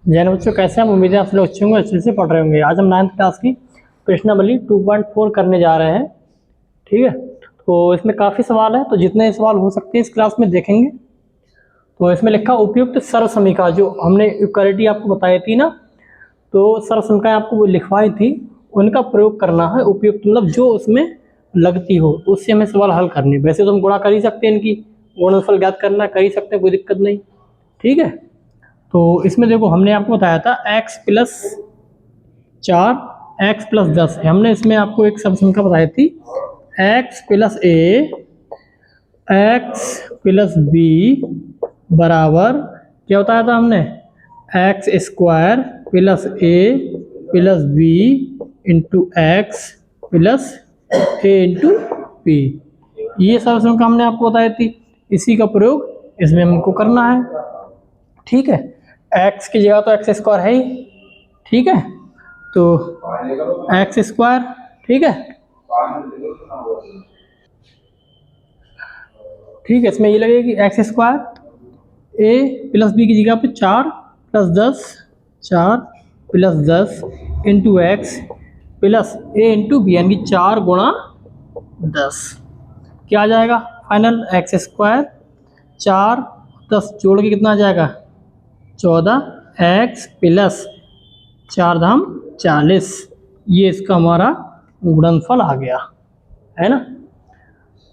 जैन बच्चों, कैसे हम उम्मीदें आप लोग अच्छे होंगे, अच्छे से पढ़ रहे होंगे। आज हम 9th क्लास की प्रश्नावली 2.4 करने जा रहे हैं। ठीक है, तो इसमें काफ़ी सवाल है, तो जितने सवाल हो सकते हैं इस क्लास में देखेंगे। तो इसमें लिखा उपयुक्त सर्वसमीका, जो हमने इक्वालिटी आपको बताई थी ना, तो सर्वसमीकाएं आपको वो लिखवाई थी, उनका प्रयोग करना है। उपयुक्त मतलब जो उसमें लगती हो, उससे हमें सवाल हल करने। वैसे तो हम गुणा कर ही सकते हैं, इनकी गुणनफल ज्ञात करना कर ही सकते हैं, कोई दिक्कत नहीं। ठीक है, तो इसमें देखो हमने आपको बताया था x प्लस 4 x प्लस 10 है। हमने इसमें आपको एक सर्वसमीका बताई थी, x plus a x plus b बराबर क्या बताया था हमने, x square plus a plus b into x plus a into P. ये सर्वसमीका हमने आपको बताई थी, इसी का प्रयोग इसमें हमको करना है। ठीक है, x की जगह तो एक्स स्क्वायर है ही। ठीक है, तो एक्स स्क्वायर, ठीक है, ठीक है, इसमें ये लगेगी x square a plus b की जगह पे 4 plus 10, 4 plus 10 into x plus a into b, यानी 4 गुणा 10। क्या आ जाएगा फाइनल, एक्स स्क्वायर 4 10 जोड़ के कितना आ जाएगा 14 एक्स प्लस 4 धाम 40। ये इसका हमारा गुणनफल आ गया है ना।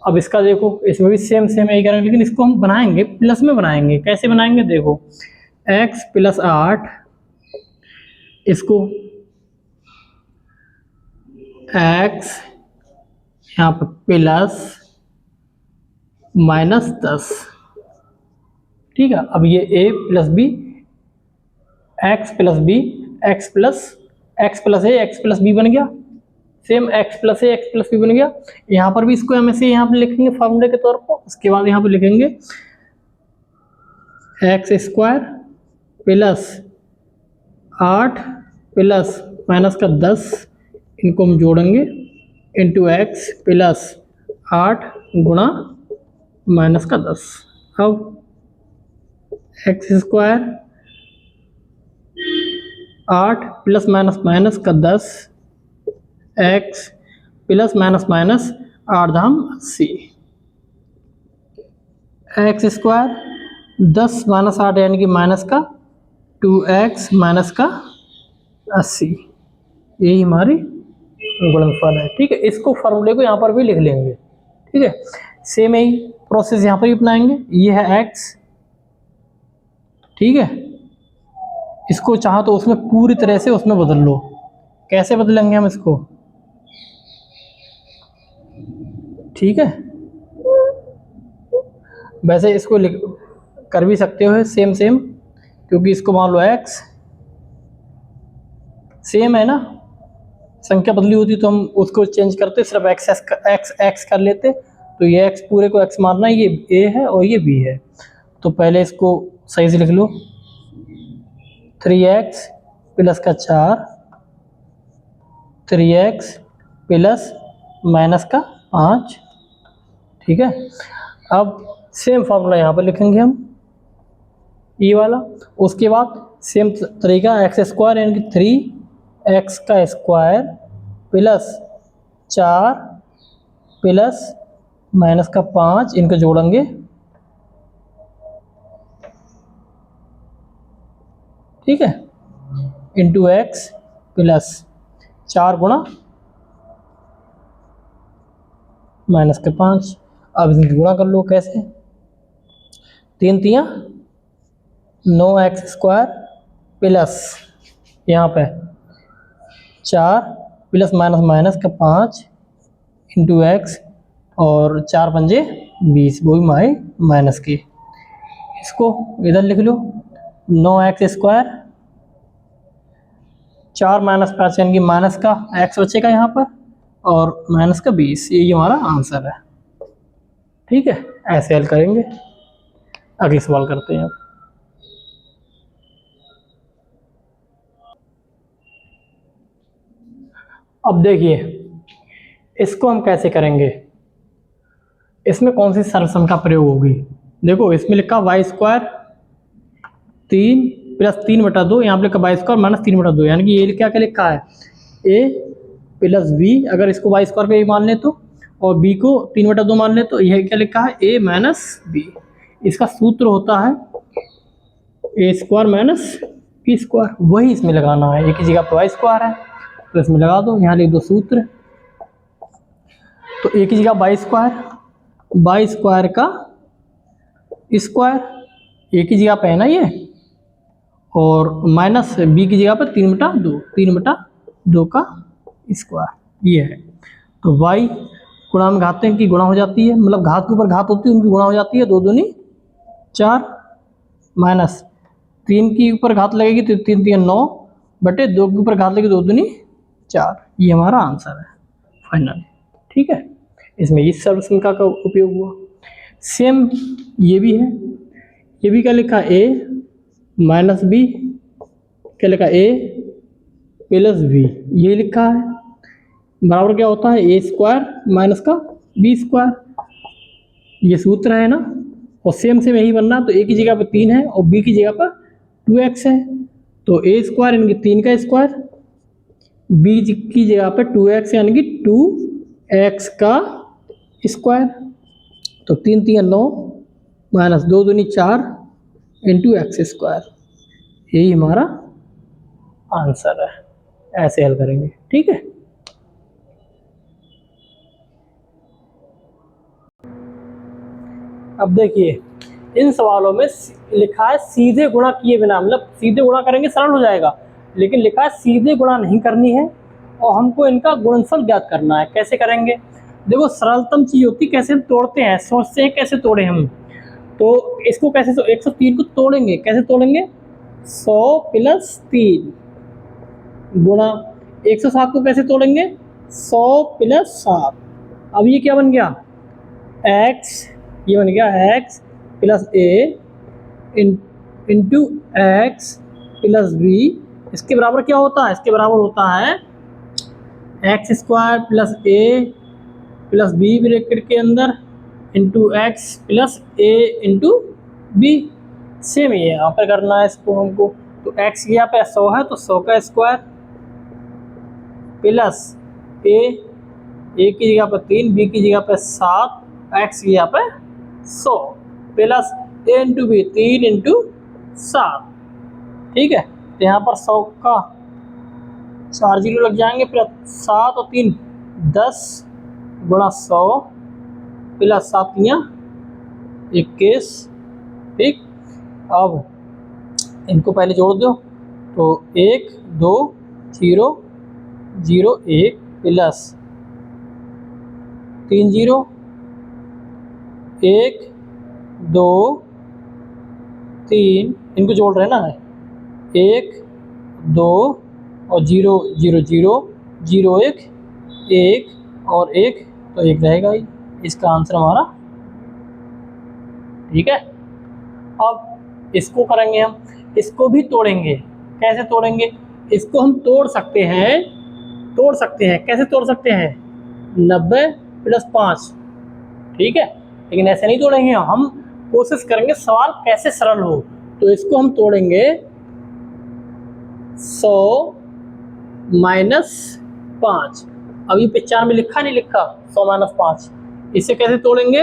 अब इसका देखो, इसमें भी सेम सेम यही करेंगे, लेकिन इसको हम बनाएंगे प्लस में बनाएंगे। कैसे बनाएंगे देखो, x प्लस 8, इसको x यहाँ पर प्लस माइनस 10। ठीक है, अब ये a plus B, x plus B, x plus A x plus B बन गया। सेम x प्लस ए एक्स प्लस बी बन गया। यहाँ पर भी इसको हम ऐसे यहाँ पर लिखेंगे फॉर्मूले के तौर पर। उसके बाद यहाँ पर लिखेंगे x square plus 8 plus minus का 10, इनको हम जोड़ेंगे इंटू एक्स प्लस 8 गुणा माइनस का 10। अब x square 8 plus minus minus का 10, एक्स प्लस माइनस माइनस 8 धाम 80, एक्स स्क्वायर 10 माइनस 8 यानी कि माइनस का 2x माइनस का 80। यही हमारी गुणनफल है। ठीक है, इसको फॉर्मूले को यहाँ पर भी लिख लेंगे। ठीक है, सेम यही प्रोसेस यहाँ पर भी अपनाएंगे। ये है x, ठीक है, इसको चाहो तो उसमें पूरी तरह से उसमें बदल लो। कैसे बदलेंगे हम इसको, ठीक है, वैसे इसको कर भी सकते हो सेम सेम, क्योंकि इसको मान लो x सेम है ना, संख्या बदली होती तो हम उसको चेंज करते, सिर्फ x कर लेते। तो ये x पूरे को x मानना, ये a है और ये b है। तो पहले इसको सही से लिख लो, 3x प्लस का 4, 3x प्लस माइनस का 5। ठीक है, अब सेम फार्मूला यहाँ पर लिखेंगे हम, ये वाला। उसके बाद सेम तरीका, एक्स स्क्वायर यानी कि 3x का स्क्वायर प्लस 4 प्लस माइनस का 5, इनको जोड़ेंगे। ठीक है, इंटू एक्स प्लस 4 गुणा माइनस के 5। अब इनकी गुणा कर लो, कैसे, 3 तियाँ 9x स्क्वायर प्लस यहाँ पे 4 प्लस माइनस माइनस का 5 इंटू एक्स, और 4 पंजे 20, वो भी माइनस की। इसको इधर लिख लो, 9x स्क्वायर 4 माइनस 5 यानी कि माइनस का x बचेगा यहाँ पर, और माइनस का 20। यही हमारा आंसर है। ठीक है, ऐसे हल करेंगे। अगले सवाल करते हैं। अब देखिए इसको हम कैसे करेंगे, इसमें कौन सी सर्वसम का प्रयोग होगी। देखो इसमें लिखा y स्क्वायर 3 प्लस 3/2, यहाँ पे लिखा वाई स्क्वायर माइनस 3/2, यानी कि ये क्या क्या लिखा है ए प्लस बी, अगर इसको वाई स्क्वायर पे मान ले तो, और बी को 3/2 मान ले तो यह क्या लिखा है ए माइनस बी। इसका सूत्र होता है ए स्क्वायर माइनस बी स्क्वायर, वही इसमें लगाना है। एक ही जगह पर वाई स्क्वायर है तो इसमें लगा दो, यहाँ लिख दो सूत्र। तो एक ही जगह वाई स्क्वायर का स्क्वायर एक ही जगह पे है ना ये, और माइनस बी की जगह पर 3/2 का स्क्वायर ये है। तो y गुणा में घातें की गुणा हो जाती है, मतलब घात के ऊपर घात होती है उनकी गुणा हो जाती है, 2 दूनी 4 माइनस 3 के ऊपर घात लगेगी तो 3 3 9 बटे 2 के ऊपर घात लगेगी 2 दूनी 4। ये हमारा आंसर है फाइनल। ठीक है, इसमें इस सर्वसंख्या का उपयोग हुआ। सेम ये भी है, ये भी क्या लिखा ए माइनस बी, क्या लिखा ए प्लस बी, ये लिखा है बराबर क्या होता है ए स्क्वायर माइनस का बी स्क्वायर, ये सूत्र है ना। और सेम यही बनना, तो ए की जगह पर 3 है और बी की जगह पर 2x है, तो ए स्क्वायर यानी कि 3 का स्क्वायर, बी की जगह पर 2x यानी कि 2x का स्क्वायर, तो 3 3 9 माइनस 2 दूनी 4 इंटू एक्स स्क्वायर, यही हमारा आंसर है। ऐसे हल करेंगे। ठीक है, अब देखिए इन सवालों में लिखा है सीधे गुणा किए बिना, मतलब सीधे गुणा करेंगे सरल हो जाएगा, लेकिन लिखा है सीधे गुणा नहीं करनी है और हमको इनका गुणनफल ज्ञात करना है। कैसे करेंगे? देखो सरलतम चीज होती कैसे हम तोड़ते हैं, सोचते हैं कैसे तोड़े हम, तो इसको कैसे 103 को तोड़ेंगे, कैसे तोड़ेंगे 100 प्लस 3 गुणा 107 को कैसे तोड़ेंगे 100 प्लस 7। अब ये क्या बन गया x, ये बन गया x plus a into x plus B, इसके बराबर क्या होता है, इसके बराबर होता है एक्स स्क्वायर प्लस ए प्लस बी ब्रैकेट के अंदर into x plus a into B. Same ये यहाँ पर करना है इसको हमको, तो एक्स की यहाँ पे 100 है तो 100 का स्क्वायर प्लस ए की जगह पर 3, बी की जगह पर 7, एक्स की जगह पर 100 plus a into B 3 into 7। ठीक है, तो यहाँ पर 100 का 4 जीरो लग जाएंगे, फिर 7 और 3 10 गुणा 100 प्लस 7 21। ठीक, अब इनको पहले जोड़ दो, तो 1 2 0 0 1 प्लस 3 0 1 2 3, इनको जोड़ रहे हैं ना, 1 2 और 0 0 0 0 1 1 और 1, तो 1 रहेगा ही, इसका आंसर हमारा। ठीक है, अब इसको करेंगे हम, इसको भी तोड़ेंगे। कैसे तोड़ेंगे? इसको हम तोड़ सकते हैं कैसे तोड़ सकते हैं 90 प्लस 5। ठीक है, लेकिन ऐसे नहीं तोड़ेंगे हम, कोशिश करेंगे सवाल कैसे सरल हो। तो इसको हम तोड़ेंगे 100 माइनस 5, अब ये 95 में लिखा नहीं लिखा 100 माइनस 5, इसे कैसे तोड़ेंगे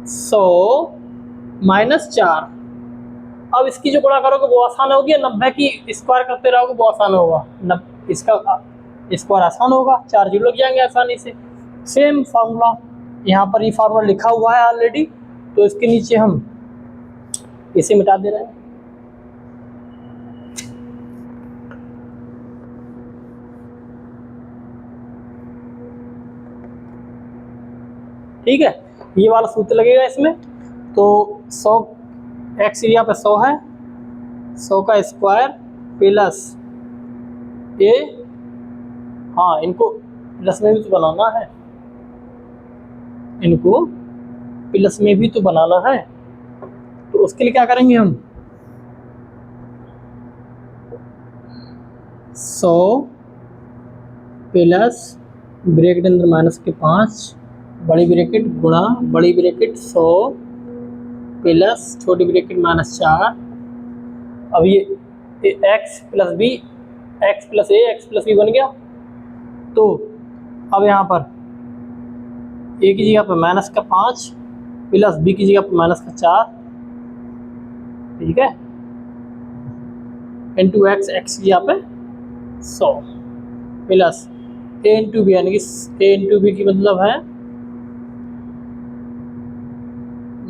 100 माइनस 4। अब इसकी जो गुणा करोगे वो आसान होगी, 90 की स्क्वायर करते रहोगे वो आसान होगा, इसका स्क्वायर आसान होगा, 4 जीरो लग जाएंगे आसानी से। सेम फार्मूला यहाँ पर, ये फार्मूला लिखा हुआ है ऑलरेडी, तो इसके नीचे हम इसे मिटा दे रहे हैं। ठीक है, ये वाला सूत्र लगेगा इसमें, तो 100 एक्स यहाँ पे 100 है, 100 का स्क्वायर प्लस ए, हाँ इनको प्लस में भी तो बनाना है, इनको प्लस में भी तो बनाना है, तो उसके लिए क्या करेंगे हम 100 प्लस ब्रैकेट अंदर माइनस के 5 बड़ी ब्रैकेट गुणा बड़ी ब्रैकेट 100 प्लस छोटी ब्रैकेट माइनस 4, अब ये x plus B, x plus ए, एक्स प्लस बी बन गया। तो अब यहाँ पर ए की जगह पर माइनस का 5 प्लस बी की जगह पर माइनस का 4, ठीक है, इंटू एक्स, एक्स की जगह पे 100 प्लस ए इंटू बी, यानी कि ए इंटू बी की मतलब है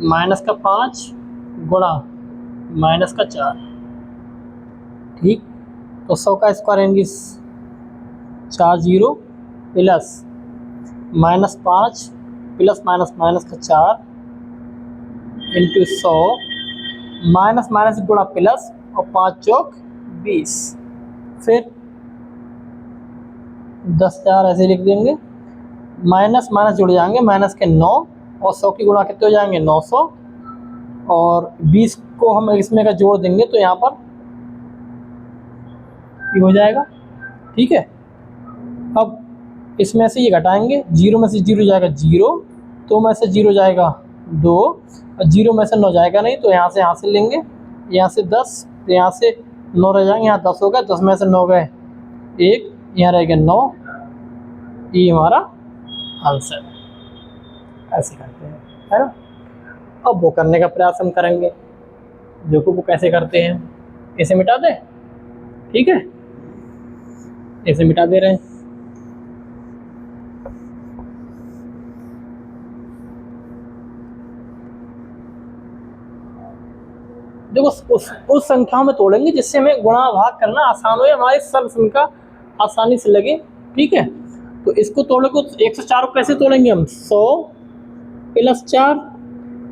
माइनस का 5 गुणा माइनस का 4, ठीक। तो 100 का स्क्वायर यानी 4 0 plus minus 5 plus minus minus का 4 इंटू 100 माइनस माइनस गुणा प्लस और 5 चौक 20, फिर 10 4 ऐसे लिख देंगे, माइनस माइनस जुड़ जाएंगे, माइनस के 9 और 100 की गुणा कितने हो जाएंगे 900, और 20 को हम इसमें का जोड़ देंगे तो यहाँ पर ये हो जाएगा, ठीक है। अब इसमें से ये घटाएंगे, 0 में से 0 जाएगा 0, 2 में से 0 जाएगा 2, और 0 में से 9 जाएगा नहीं, तो यहाँ से लेंगे, यहाँ से 10, तो यहाँ से 9 रह जाएंगे, यहाँ 10 हो गया, 10 में से 9 गए 1, यहाँ रहेगा 9, ये हमारा आंसर है। ऐसे करते हैं, है ना। अब वो करने का प्रयास हम करेंगे, देखो वो कैसे करते हैं। इसे मिटा दें, ठीक है, इसे मिटा दे रहे हैं। देखो उस संख्या में तोड़ेंगे जिससे हमें गुणा भाग करना आसान हो या हमारी सर्व संख्या आसानी से लगे, ठीक है। तो इसको तोड़ेंगे, 104 को कैसे तोड़ेंगे हम, 100 प्लस 4,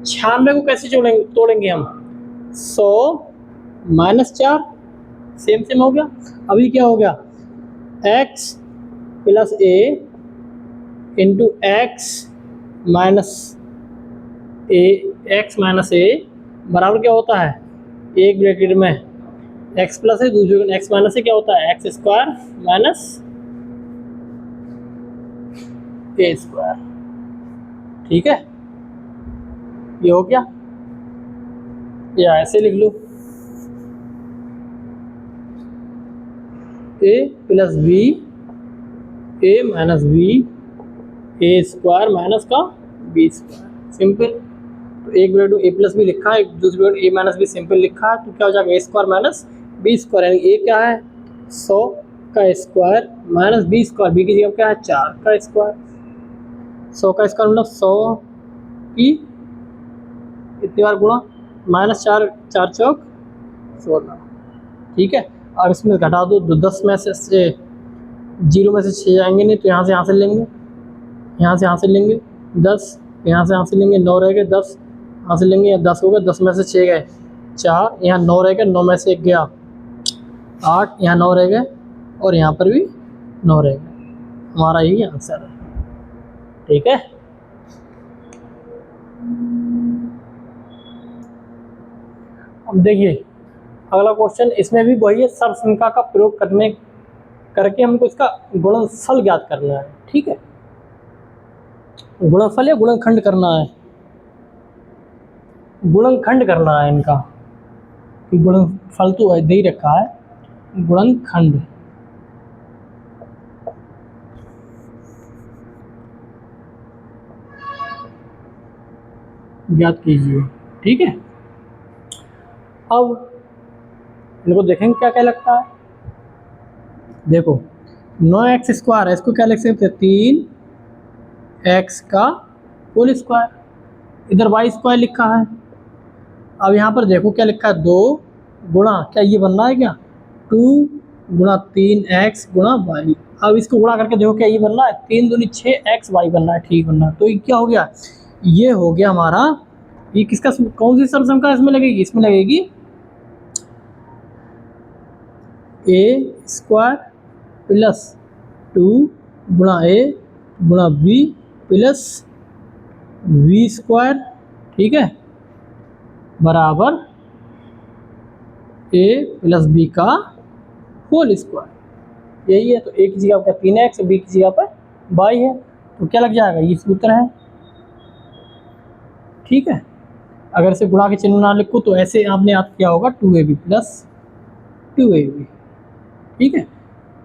96 को कैसे तोड़ेंगे हम, 100 माइनस 4, सेम हो गया। अभी क्या हो गया, x plus a into x minus ए बराबर क्या होता है, एक ब्रैकेट में x प्लस है, दूसरे x माइनस से क्या होता है X square minus A square, ठीक है। ये हो गया, या ऐसे लिख लो, A plus B A minus B A square minus का बी स्क्वायर, सिंपल। तो एक ब्रैकेट ए प्लस बी लिखा है, दूसरी bracket A minus B simple लिखा है, तो क्या हो जाएगा A square minus B square, यानी ए क्या है 100 का square minus B square, B की जगह क्या है 4 का स्क्वायर, 100 का स्क्वायर मतलब 100 की इतनी बार गुणा माइनस 4 4 चौक 16, ठीक है। अब इसमें घटा दो, 10 में से 0 में से 6 जाएंगे नहीं, तो यहाँ से लेंगे, यहाँ से लेंगे 10, यहाँ से लेंगे 9 रह गए, 10 यहाँ से लेंगे, 10 हो गए, 10 में से 6 गए 4, यहाँ 9 रह गए, 9 में से 1 गया 8, यहाँ 9 रह गए, और यहाँ पर भी 9 रह गए, हमारा यही आंसर है, ठीक है। अब देखिए अगला क्वेश्चन, इसमें भी वही है, सर्व संख्या का प्रयोग करके हमको इसका गुणनफल ज्ञात करना है, ठीक है। गुणनफल या गुणनखंड करना है, गुणनखंड करना है इनका, गुणनफल तो दे ही रखा है, गुणनखंड ज्ञात कीजिए, ठीक है। अब इनको देखेंगे क्या क्या लगता है, देखो 9x स्क्वायर है, इसको क्या लिख सकते हैं 3x का होल स्क्वायर, इधर y स्क्वायर लिखा है। अब यहाँ पर देखो क्या लिखा है 2 गुणा, क्या ये बनना है क्या 2 गुणा 3x गुणा y। अब इसको गुणा करके देखो क्या ये बनना है 3 दूनी 6x y बनना है, ठीक बनना है। तो ये क्या हो गया, ये हो गया हमारा, ये किसका कौन सी सर्व संख्या इसमें लगेगी, इसमें लगेगी ए स्क्वायर प्लस 2 गुणा ए गुणा बी प्लस वी स्क्वायर, ठीक है, बराबर ए प्लस बी का होल स्क्वायर, यही है। तो ए की जगह पर 3x, बी की जगह पर y है, तो क्या लग जाएगा, ये सूत्र है, ठीक है। अगर इसे गुणा के चिन्ह ना लिखो तो ऐसे आपने याद किया होगा 2ab प्लस 2ab। ठीक है,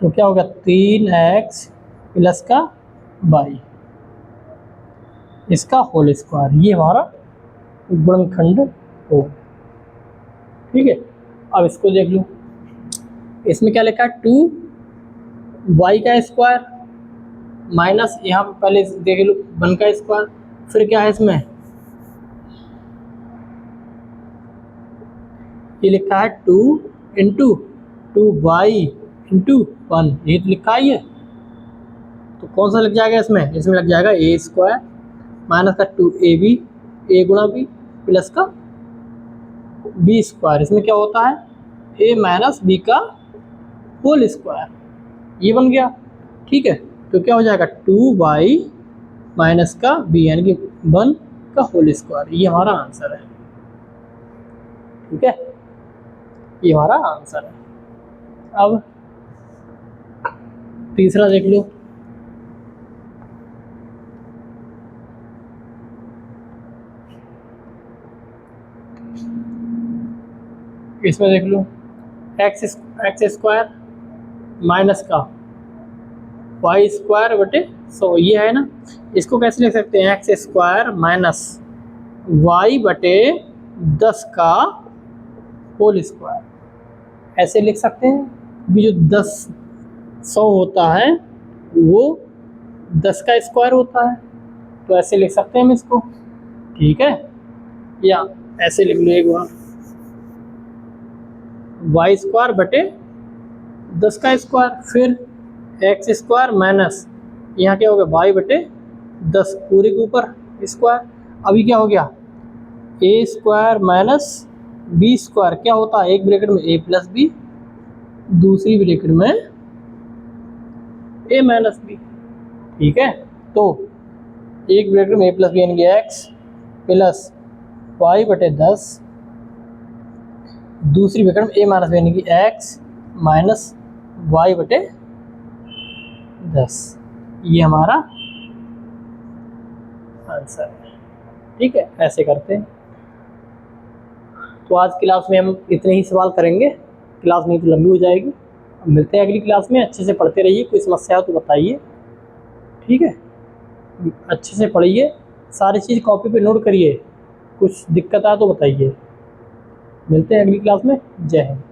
तो क्या होगा 3x प्लस का वाई इसका होल स्क्वायर, ये हमारा गुणनखंड हो। ठीक है, अब इसको देख लो, इसमें क्या लिखा है 2y का स्क्वायर माइनस, यहाँ पे पहले देख लो 1 का स्क्वायर, फिर क्या है इसमें ये लिखा है 2 इंटू 2y इंटू 1, ये तो लिखा ही है। तो कौन सा लग जाएगा इसमें, इसमें लग जाएगा ए स्क्वायर माइनस का 2ab, ए गुणा बी प्लस का बी स्क्वायर, इसमें क्या होता है ए माइनस बी का होल स्क्वायर, ये बन गया। ठीक है, तो क्या हो जाएगा 2y माइनस का बी यानी कि 1 का होल स्क्वायर, ये हमारा आंसर है। ठीक है, ये हमारा आंसर है। अब तीसरा देख लो, इसमें देख लो एक्स स्क्वायर माइनस का वाई स्क्वायर बटे 100, ये है ना, इसको कैसे लिख सकते हैं एक्स स्क्वायर माइनस वाई बटे 10 का होल स्क्वायर, ऐसे लिख सकते हैं। भी जो 100 होता है वो 10 का स्क्वायर होता है, तो ऐसे लिख सकते हैं हम इसको। ठीक है, या ऐसे लिख लो एक बार वाई स्क्वायर बटे 10 का स्क्वायर, फिर एक्स स्क्वायर माइनस यहाँ क्या हो गया वाई बटे 10 पूरे के ऊपर स्क्वायर। अभी क्या हो गया ए स्क्वायर माइनस बी स्क्वायर, क्या होता है एक ब्रैकेट में ए प्लस बी, दूसरी ब्रैकेट में ए माइनस बी। ठीक है, तो एक ब्रैकेट में ए प्लस बी यानी कि एक्स प्लस वाई बटे 10, दूसरी ब्रैकेट में ए माइनस बी यानी कि एक्स माइनस वाई बटे 10, ये हमारा आंसर है। ठीक है, ऐसे करते हैं। तो आज क्लास में हम इतने ही सवाल करेंगे, क्लास नहीं तो लंबी हो जाएगी। अब मिलते हैं अगली क्लास में, अच्छे से पढ़ते रहिए, कोई समस्या हो तो बताइए। ठीक है, अच्छे से पढ़िए, सारी चीज़ कॉपी पे नोट करिए, कुछ दिक्कत आए तो बताइए। मिलते हैं अगली क्लास में, जय हिंद।